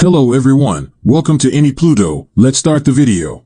Hello everyone, welcome to Any Pluto. Let's start the video.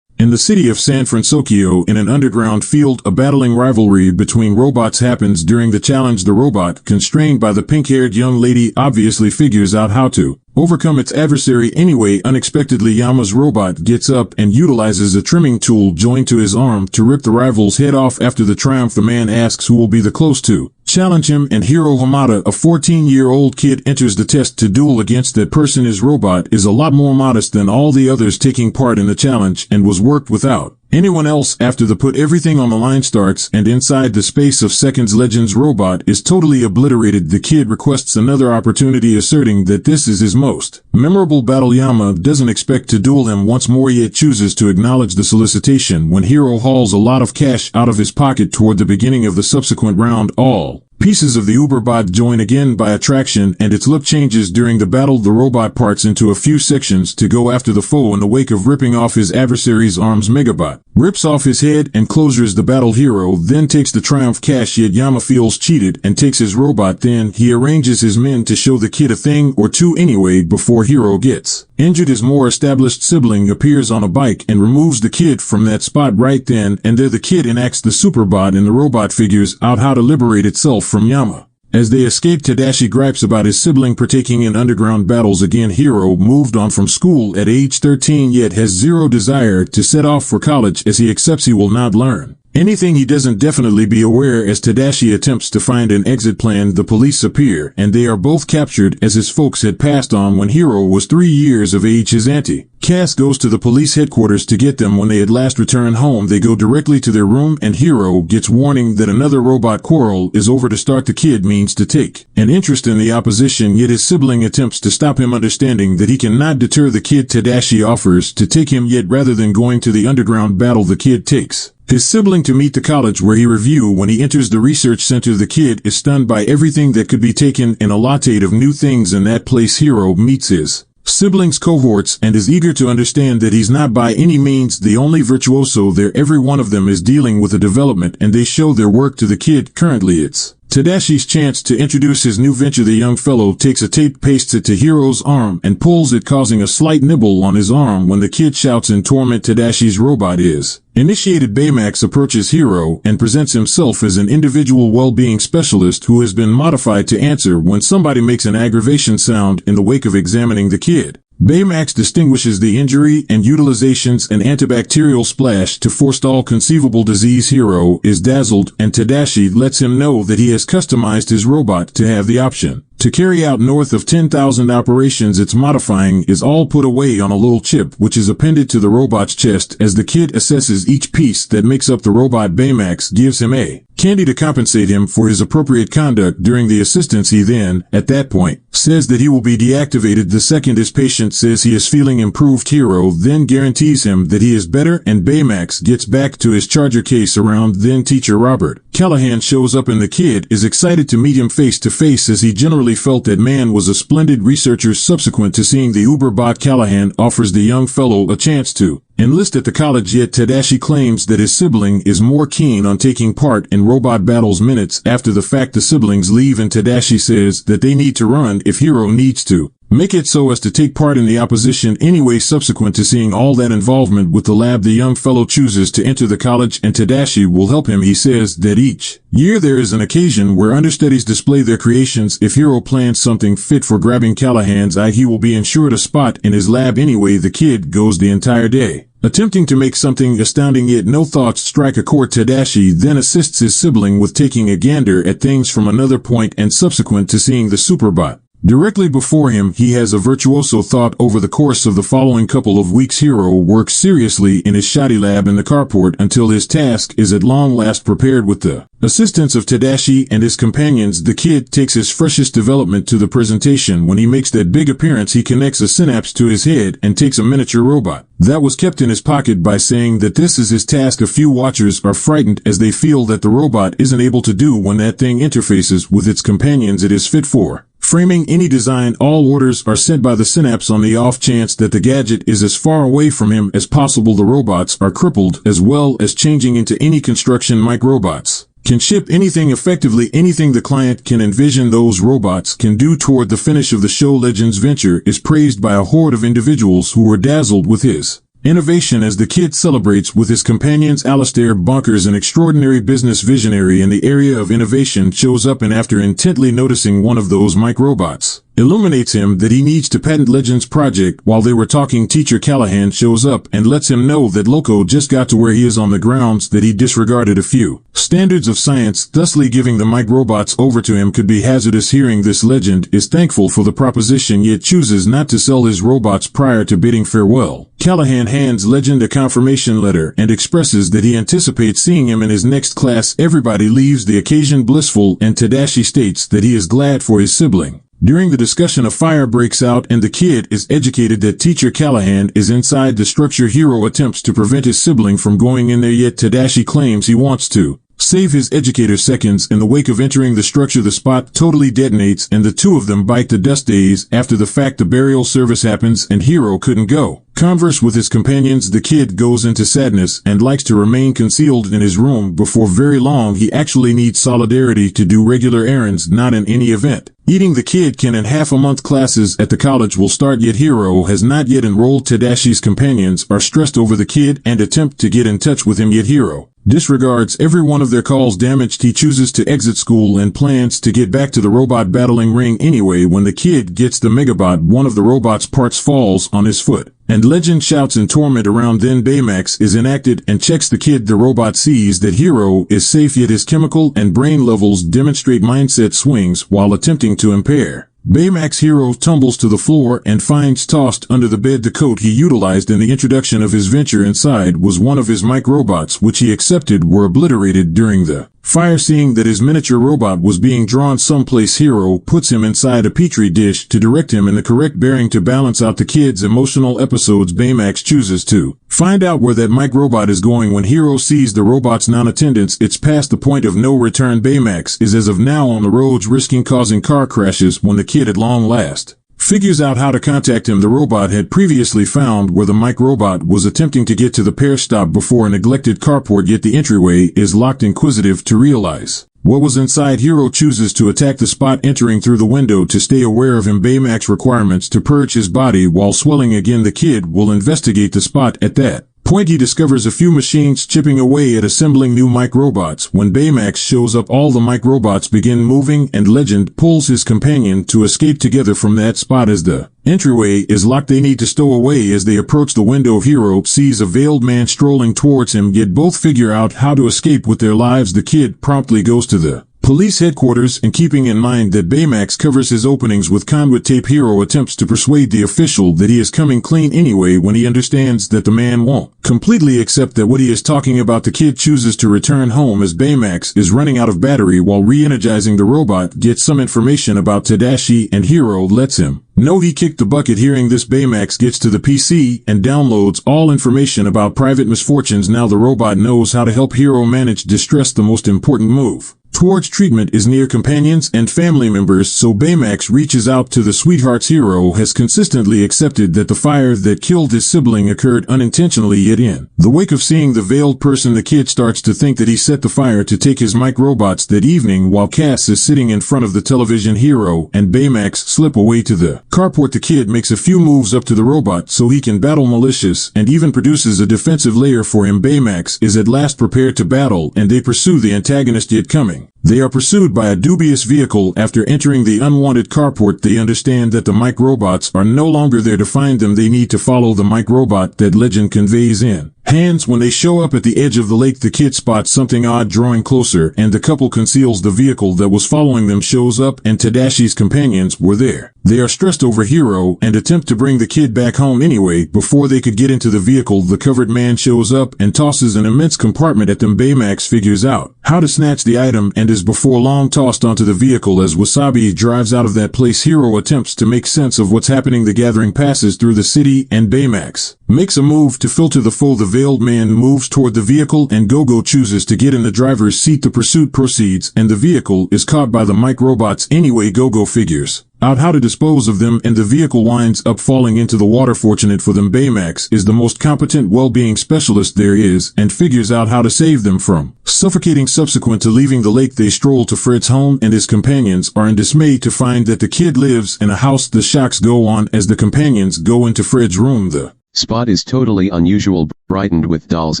In the city of San Francisco, in an underground field, a battling rivalry between robots happens. During the challenge, the robot, constrained by the pink-haired young lady, obviously figures out how to overcome its adversary anyway. Unexpectedly, Yama's robot gets up and utilizes a trimming tool joined to his arm to rip the rival's head off. After the triumph, the man asks who will be the close to challenge him, and Hiro Hamada, a 14-year-old kid, enters the test to duel against that person. His robot is a lot more modest than all the others taking part in the challenge and was worked without anyone else. After the put everything on the line starts, and inside the space of seconds, Legend's robot is totally obliterated. The kid requests another opportunity, asserting that this is his most memorable battle. Yama doesn't expect to duel him once more, yet chooses to acknowledge the solicitation when Hiro hauls a lot of cash out of his pocket toward the beginning of the subsequent round. All pieces of the Uberbot join again by attraction, and its look changes during the battle. The robot parts into a few sections to go after the foe. In the wake of ripping off his adversary's arms, Megabot rips off his head and closes the battle. Hiro then takes the triumph cash, yet Yama feels cheated and takes his robot. Then he arranges his men to show the kid a thing or two anyway before Hiro gets injured. His more established sibling appears on a bike and removes the kid from that spot. Right then and there, the kid enacts the Superbot, and the robot figures out how to liberate itself from Yama. As they escape, Tadashi gripes about his sibling partaking in underground battles again. Hiro moved on from school at age 13, yet has zero desire to set off for college, as he accepts he will not learn anything he doesn't. Definitely be aware as Tadashi attempts to find an exit plan. The police appear, and they are both captured, as his folks had passed on when Hiro was 3 years of age. His auntie Cass goes to the police headquarters to get them. When they at last return home, they go directly to their room, and Hiro gets warning that another robot quarrel is over to start. The kid means to take an interest in the opposition, yet his sibling attempts to stop him, understanding that he cannot deter the kid. Tadashi offers to take him, yet rather than going to the underground battle, the kid takes his sibling to meet the college where he review. When he enters the research center, the kid is stunned by everything that could be taken in a latte of new things. In that place, Hiro meets his siblings' cohorts and is eager to understand that he's not by any means the only virtuoso there. Every one of them is dealing with a development, and they show their work to the kid. Currently, it's Tadashi's chance to introduce his new venture. The young fellow takes a tape, pastes it to Hiro's arm, and pulls it, causing a slight nibble on his arm. When the kid shouts in torment, Tadashi's robot is initiated. Baymax approaches Hiro and presents himself as an individual well-being specialist who has been modified to answer when somebody makes an aggravation sound. In the wake of examining the kid, Baymax distinguishes the injury and utilizations an antibacterial splash to forestall conceivable disease. Hiro is dazzled, and Tadashi lets him know that he has customized his robot to have the option to carry out north of 10,000 operations. Its modifying is all put away on a little chip, which is appended to the robot's chest. As the kid assesses each piece that makes up the robot, Baymax gives him a candy to compensate him for his appropriate conduct during the assistance. He then, at that point, says that he will be deactivated the second his patient says he is feeling improved. Hiro then guarantees him that he is better, and Baymax gets back to his charger case. Around then, teacher Robert Callahan shows up, and the kid is excited to meet him face to face, as he generally felt that man was a splendid researcher. Subsequent to seeing the Uberbot, Callahan offers the young fellow a chance to enlist at the college, yet Tadashi claims that his sibling is more keen on taking part in robot battles. Minutes after the fact, the siblings leave, and Tadashi says that they need to run if Hiro needs to make it so as to take part in the opposition anyway. Subsequent to seeing all that involvement with the lab, the young fellow chooses to enter the college, and Tadashi will help him. He says that each year there is an occasion where understudies display their creations. If Hiro plans something fit for grabbing Callahan's eye, he will be ensured a spot in his lab anyway. The kid goes the entire day attempting to make something astounding, yet no thoughts strike a chord. Tadashi then assists his sibling with taking a gander at things from another point, and subsequent to seeing the Superbot directly before him, he has a virtuoso thought. Over the course of the following couple of weeks, Hiro works seriously in his shoddy lab in the carport until his task is at long last prepared. With the assistance of Tadashi and his companions, the kid takes his freshest development to the presentation. When he makes that big appearance, he connects a synapse to his head and takes a miniature robot that was kept in his pocket by saying that this is his task. A few watchers are frightened as they feel that the robot isn't able to do when that thing interfaces with its companions it is fit for. Framing any design, all orders are sent by the synapse on the off chance that the gadget is as far away from him as possible. The robots are crippled, as well as changing into any construction microbots. can ship anything effectively. Anything the client can envision those robots can do toward the finish of the show. Legend's venture is praised by a horde of individuals who were dazzled with his innovation as the kid celebrates with his companions. Alistair Bonkers, an extraordinary business visionary in the area of innovation, shows up and after intently noticing one of those microbots, illuminates him that he needs to patent Legend's project. While they were talking, Teacher Callahan shows up and lets him know that Loco just got to where he is on the grounds that he disregarded a few standards of science, thusly giving the microbots over to him could be hazardous. Hearing this, Legend is thankful for the proposition yet chooses not to sell his robots prior to bidding farewell. Callahan hands Legend a confirmation letter and expresses that he anticipates seeing him in his next class. Everybody leaves the occasion blissful, and Tadashi states that he is glad for his sibling. During the discussion, a fire breaks out and the kid is educated that Teacher Callahan is inside the structure. Hiro attempts to prevent his sibling from going in there, yet Tadashi claims he wants to save his educator. Seconds in the wake of entering the structure, the spot totally detonates and the two of them bite the dust. Days after the fact, the burial service happens and Hiro couldn't go converse with his companions. The kid goes into sadness and likes to remain concealed in his room. Before very long, he actually needs solidarity to do regular errands, not in any event. Eating the kid can in half a month. Classes at the college will start, yet Hiro has not yet enrolled. Tadashi's companions are stressed over the kid and attempt to get in touch with him, yet Hiro disregards every one of their calls. Damaged, he chooses to exit school and plans to get back to the robot battling ring anyway. When the kid gets the Megabot, one of the robot's parts falls on his foot, and Legend shouts in torment around. Then Baymax is enacted and checks the kid. The robot sees that Hiro is safe, yet his chemical and brain levels demonstrate mindset swings while attempting to impair Baymax. Hiro tumbles to the floor and finds tossed under the bed the coat he utilized in the introduction of his venture. Inside was one of his microbots, which he accepted were obliterated during the fire. Seeing that his miniature robot was being drawn someplace, Hiro puts him inside a petri dish to direct him in the correct bearing to balance out the kid's emotional episodes. Baymax chooses to find out where that microbot is going. When Hiro sees the robot's non-attendance, it's past the point of no return. Baymax is as of now on the roads, risking causing car crashes. When the kid at long last figures out how to contact him, the robot had previously found where the microbot was attempting to get to the pair stop before a neglected carport, yet the entryway is locked. Inquisitive to realize what was inside, Hiro chooses to attack the spot, entering through the window to stay aware of him. Baymax requirements to purge his body while swelling again. The kid will investigate the spot. At that point, he discovers a few machines chipping away at assembling new microbots. When Baymax shows up, all the microbots begin moving and Legend pulls his companion to escape together from that spot. As the entryway is locked, they need to stow away. As they approach the window, Hiro sees a veiled man strolling towards him, yet both figure out how to escape with their lives. The kid promptly goes to the police headquarters, and keeping in mind that Baymax covers his openings with conduit tape, Hiro attempts to persuade the official that he is coming clean anyway. When he understands that the man won't completely accept that what he is talking about, the kid chooses to return home as Baymax is running out of battery. While re-energizing the robot, gets some information about Tadashi and Hiro lets him know he kicked the bucket. Hearing this, Baymax gets to the PC and downloads all information about private misfortunes. Now the robot knows how to help Hiro manage distress. The most important move towards treatment is near companions and family members, so Baymax reaches out to the sweethearts. Hiro has consistently accepted that the fire that killed his sibling occurred unintentionally, yet in the wake of seeing the veiled person, the kid starts to think that he set the fire to take his microbots. That evening, while Cass is sitting in front of the television, Hiro and Baymax slip away to the carport. The kid makes a few moves up to the robot so he can battle Malicious and even produces a defensive layer for him. Baymax is at last prepared to battle and they pursue the antagonist, yet coming they are pursued by a dubious vehicle. After entering the unwanted carport, they understand that the microbots are no longer there to find them. They need to follow the microbot that Legend conveys in hands. When they show up at the edge of the lake, the kid spots something odd drawing closer, and the couple conceals the vehicle that was following them. Shows up, and Tadashi's companions were there. They are stressed over Hiro and attempt to bring the kid back home anyway. Before they could get into the vehicle, the covered man shows up and tosses an immense compartment at them. Baymax figures out how to snatch the item and is before long tossed onto the vehicle. As Wasabi drives out of that place, Hiro attempts to make sense of what's happening. The gathering passes through the city and Baymax makes a move to filter the foe. The veiled man moves toward the vehicle and Gogo chooses to get in the driver's seat. The pursuit proceeds and the vehicle is caught by the Mike robots anyway. Gogo figures out how to dispose of them and the vehicle winds up falling into the water. Fortunate for them, Baymax is the most competent well-being specialist there is and figures out how to save them from suffocating. Subsequent to leaving the lake, they stroll to Fred's home and his companions are in dismay to find that the kid lives in a house. The shocks go on as the companions go into Fred's room. The spot is totally unusual, brightened with dolls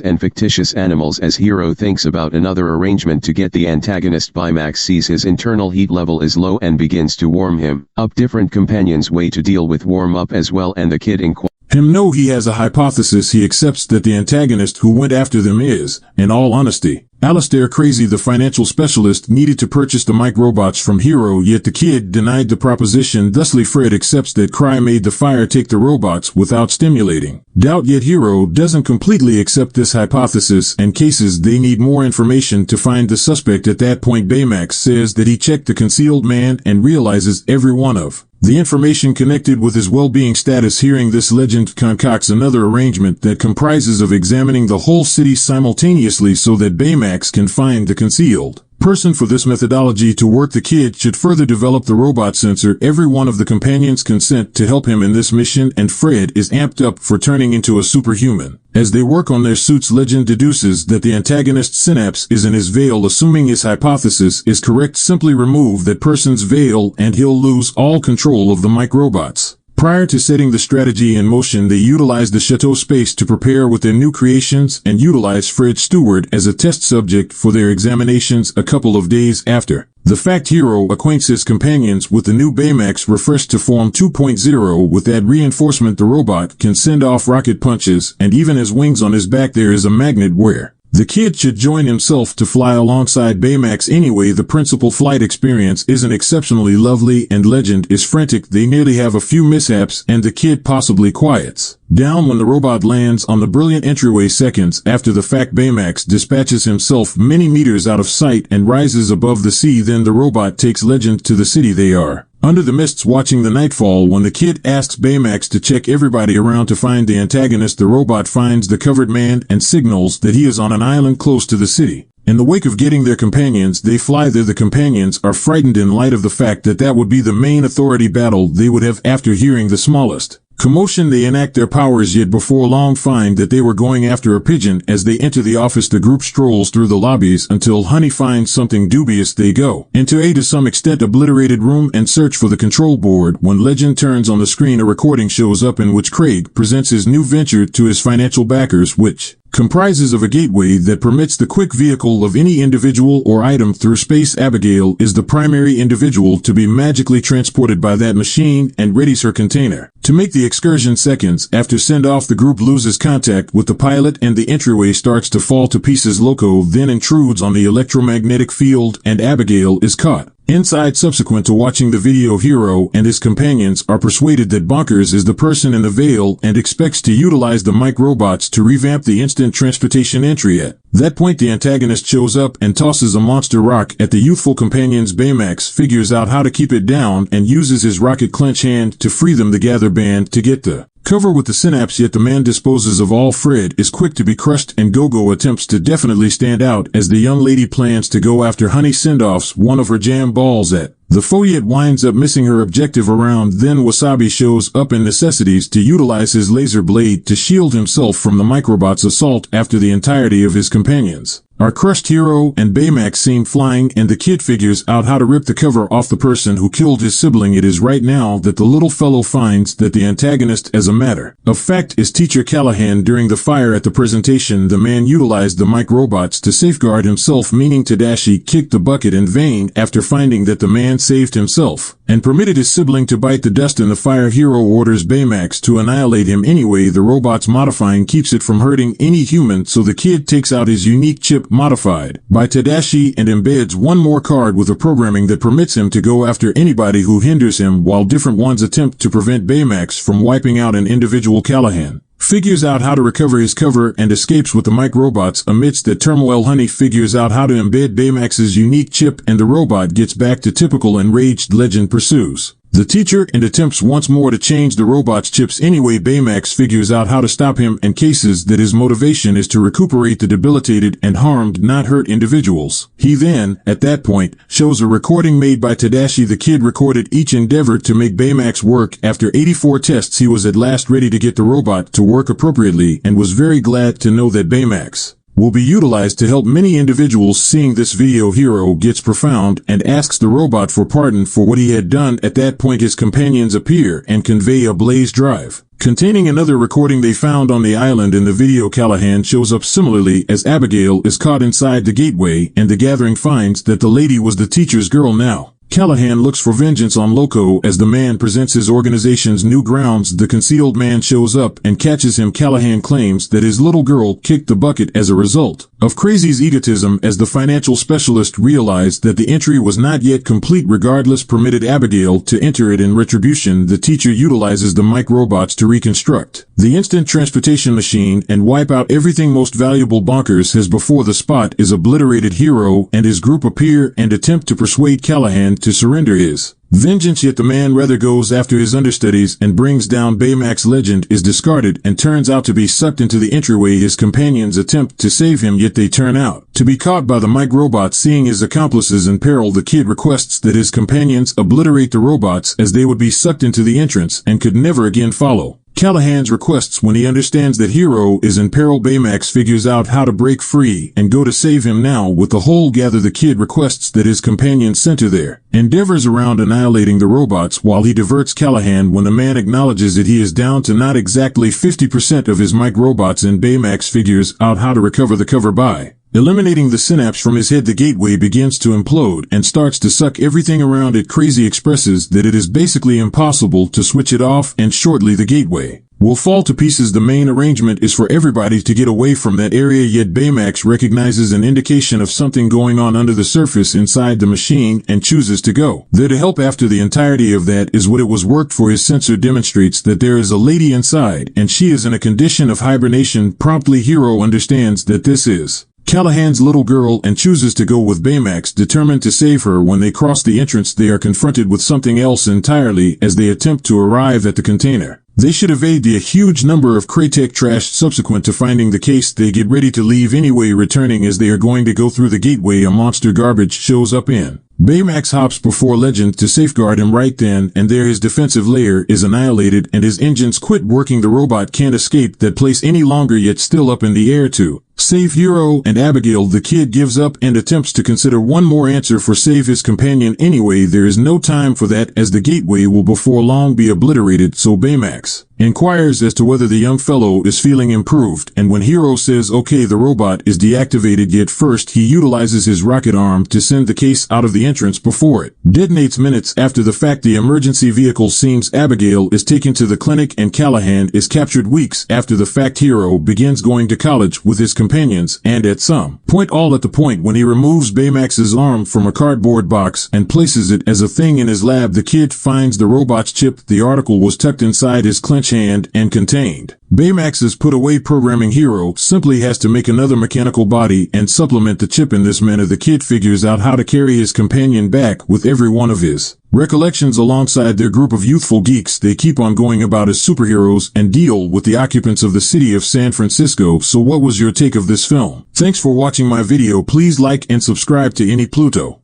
and fictitious animals as Hero thinks about another arrangement to get the antagonist. Baymax sees his internal heat level is low and begins to warm him up. Different companions way to deal with warm up as well, and the kid inquires him know he has a hypothesis. He accepts that the antagonist who went after them is, in all honesty, Alistair Crazy, the financial specialist needed to purchase the Mike robots from Hero, yet the kid denied the proposition. Thusly Fred accepts that Cry made the fire take the robots without stimulating doubt, yet Hero doesn't completely accept this hypothesis and cases they need more information to find the suspect. At that point Baymax says that he checked the concealed man and realizes every one of the information connected with his well-being status. Hearing this, Legend concocts another arrangement that comprises of examining the whole city simultaneously so that Baymax can find the concealed person. For this methodology to work, the kid should further develop the robot sensor. Every one of the companions consent to help him in this mission, and Fred is amped up for turning into a superhuman. As they work on their suits, Legend deduces that the antagonist's synapse is in his veil. Assuming his hypothesis is correct, simply remove that person's veil and he'll lose all control of the Mike robots. Prior to setting the strategy in motion, they utilize the chateau space to prepare with their new creations and utilize Fred Stewart as a test subject for their examinations a couple of days after. The fact Hero acquaints his companions with the new Baymax refers to Form 2.0. With that reinforcement, the robot can send off rocket punches, and even has wings on his back. There is a magnet where the kid should join himself to fly alongside Baymax anyway. The principal flight experience isn't exceptionally lovely and Legend is frantic. They nearly have a few mishaps and the kid possibly quiets down when the robot lands on the brilliant entryway. Seconds after the fact, Baymax dispatches himself many meters out of sight and rises above the sea. Then the robot takes Legend to the city. They are under the mists watching the nightfall when the kid asks Baymax to check everybody around to find the antagonist. The robot finds the covered man and signals that he is on an island close to the city. In the wake of getting their companions, they fly there. The companions are frightened in light of the fact that that would be the main authority battle they would have. After hearing the smallest commotion, they enact their powers, yet before long find that they were going after a pigeon. As they enter the office, the group strolls through the lobbies until Honey finds something dubious. They go into a to some extent obliterated room and search for the control board. When Legend turns on the screen, a recording shows up in which Craig presents his new venture to his financial backers, which comprises of a gateway that permits the quick vehicle of any individual or item through space. Abigail is the primary individual to be magically transported by that machine and readies her container to make the excursion. Seconds after send-off, the group loses contact with the pilot and the entryway starts to fall to pieces. Loco then intrudes on the electromagnetic field and Abigail is caught inside. Subsequent to watching the video, Hero and his companions are persuaded that Bonkers is the person in the veil and expects to utilize the Mike robots to revamp the instant transportation entry. At that point, the antagonist shows up and tosses a monster rock at the youthful companions. Baymax figures out how to keep it down and uses his rocket clench hand to free them. The Gather band to get the cover with the synapse, yet the man disposes of all. Fred is quick to be crushed and Gogo attempts to definitely stand out as the young lady plans to go after Honey send-offs one of her jam balls at the foe, yet winds up missing her objective around. Then Wasabi shows up and necessities to utilize his laser blade to shield himself from the microbot's assault. After the entirety of his companions are crushed, Hero and Baymax seem flying and the kid figures out how to rip the cover off the person who killed his sibling. It is right now that the little fellow finds that the antagonist, as a matter of fact, is Teacher Callahan. During the fire at the presentation, the man utilized the Mike robots to safeguard himself, meaning Tadashi kicked the bucket in vain after finding that the man saved himself and permitted his sibling to bite the dust in the fire. Hero orders Baymax to annihilate him anyway. The robot's modifying keeps it from hurting any human, so the kid takes out his unique chip modified by Tadashi and embeds one more card with a programming that permits him to go after anybody who hinders him, while different ones attempt to prevent Baymax from wiping out an individual. Callahan figures out how to recover his cover and escapes with the Mike robots. Amidst the turmoil, Honey figures out how to embed Baymax's unique chip and the robot gets back to typical. Enraged Legend pursues The teacher and attempts once more to change the robot's chips anyway. Baymax figures out how to stop him and cases that his motivation is to recuperate the debilitated and harmed, not hurt individuals. He then, at that point, shows a recording made by Tadashi. The kid recorded each endeavor to make Baymax work. After 84 tests, he was at last ready to get the robot to work appropriately and was very glad to know that Baymax will be utilized to help many individuals. Seeing this video, Hiro gets profound and asks the robot for pardon for what he had done. At that point, his companions appear and convey a blaze drive containing another recording they found on the island. In the video, Callahan shows up similarly as Abigail is caught inside the gateway, and the gathering finds that the lady was the teacher's girl now. Callahan looks for vengeance on Loco as the man presents his organization's new grounds. The concealed man shows up and catches him. Callahan claims that his little girl kicked the bucket as a result of Crazy's egotism. As the financial specialist realized that the entry was not yet complete, regardless permitted Abigail to enter it. In retribution, the teacher utilizes the mic robots to reconstruct the instant transportation machine and wipe out everything most valuable. Bonkers has before the spot is obliterated. Hiro and his group appear and attempt to persuade Callahan to surrender his vengeance, yet the man rather goes after his understudies and brings down Baymax. Legend is discarded and turns out to be sucked into the entryway. His companions attempt to save him, yet they turn out to be caught by the mic robots. Seeing his accomplices in peril, the kid requests that his companions obliterate the robots as they would be sucked into the entrance and could never again follow Callahan's requests. When he understands that Hiro is in peril, Baymax figures out how to break free and go to save him. Now, with the whole gather, the kid requests that his companions center their endeavors around annihilating the robots while he diverts Callahan. When the man acknowledges that he is down to not exactly 50% of his mic robots, and Baymax figures out how to recover the cover by eliminating the synapse from his head, the gateway begins to implode and starts to suck everything around it. Crazy expresses that it is basically impossible to switch it off, and shortly the gateway will fall to pieces. The main arrangement is for everybody to get away from that area, yet Baymax recognizes an indication of something going on under the surface inside the machine and chooses to go there to help. After the entirety of that is what it was worked for, his sensor demonstrates that there is a lady inside and she is in a condition of hibernation. Promptly, Hiro understands that this is Callahan's little girl and chooses to go with Baymax, determined to save her. When they cross the entrance, they are confronted with something else entirely as they attempt to arrive at the container. They should evade the huge number of Crytek trash. Subsequent to finding the case, they get ready to leave anyway. Returning as they are going to go through the gateway, a monster garbage shows up in Baymax hops before Legend to safeguard him. Right then and there, his defensive layer is annihilated and his engines quit working. The robot can't escape that place any longer, yet still up in the air to save Hiro and Abigail. The kid gives up and attempts to consider one more answer for save his companion. Anyway, there is no time for that as the gateway will before long be obliterated, so Baymax inquires as to whether the young fellow is feeling improved, and when Hiro says okay, the robot is deactivated. Yet first he utilizes his rocket arm to send the case out of the entrance before it detonates. Minutes after the fact, the emergency vehicle seems Abigail is taken to the clinic and Callahan is captured. Weeks after the fact, Hiro begins going to college with his companions, and at some point, all at the point when he removes Baymax's arm from a cardboard box and places it as a thing in his lab, the kid finds the robot's chip. The article was tucked inside his clench hand and contained Baymax's put away programming. Hiro simply has to make another mechanical body and supplement the chip. In this manner, the kid figures out how to carry his companion back with every one of his recollections alongside their group of youthful geeks. They keep on going about as superheroes and deal with the occupants of the city of San Francisco. So what was your take of this film? Thanks for watching my video. Please like and subscribe to Any Pluto.